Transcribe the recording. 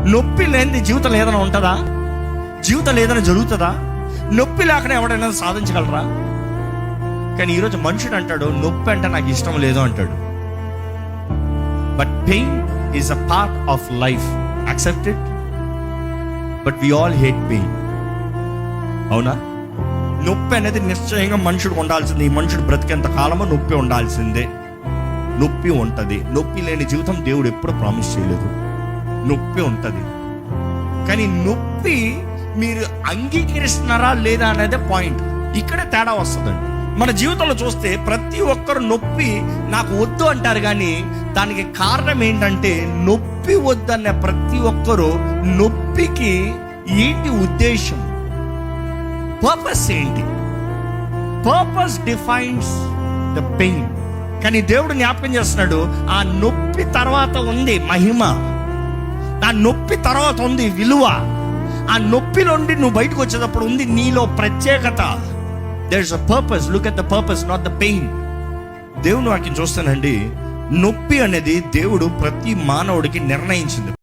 నొప్పి లేనిది జీవితంలో ఏదైనా ఉంటుందా? జీవితంలో ఏదైనా జరుగుతుందా? నొప్పి లేకుండా ఎవడైనా సాధించగలరా? కానీ ఈరోజు మనుషుడు అంటాడు, నొప్పి అంటే నాకు ఇష్టం లేదు అంటాడు. But pain is a part of life, accept it. But we all hate pain. అవునా? నొప్పి అనేది నిశ్చయంగా మనుషుడు ఉండాల్సిందే. ఈ మనుషుడు బ్రతికేంత కాలమో నొప్పి ఉండాల్సిందే. నొప్పి ఉంటుంది. నొప్పి లేని జీవితం దేవుడు ఎప్పుడు ప్రామిస్ చేయలేదు. నొప్పి ఉంటుంది. కానీ నొప్పి మీరు అంగీకరిస్తున్నారా లేదా అనేది పాయింట్. ఇక్కడే తేడా వస్తుందండి. మన జీవితంలో చూస్తే ప్రతి ఒక్కరు నొప్పి నాకు వద్దు అంటారు, కానీ దానికి కారణం ఏంటంటే నొప్పి వద్దన్న ప్రతి ఒక్కరు నొప్పికి ఏంటి ఉద్దేశం, పర్పస్ ఏంటి? Purpose defines the pain. కానీ దేవుడు జ్ఞాపకం చేస్తున్నాడు, ఆ నొప్పి తర్వాత ఉంది మహిమ, ఆ నొప్పి తర్వాత ఉంది విలువ, ఆ నొప్పి నుండి నువ్వు బయటకు వచ్చేటప్పుడు ఉంది నీలో ప్రత్యేకత. There is a purpose. Look at the purpose, not the pain. దేవుని వాక్యం చూస్తానండి, నొప్పి అనేది దేవుడు ప్రతి మానవుడికి నిర్ణయించింది.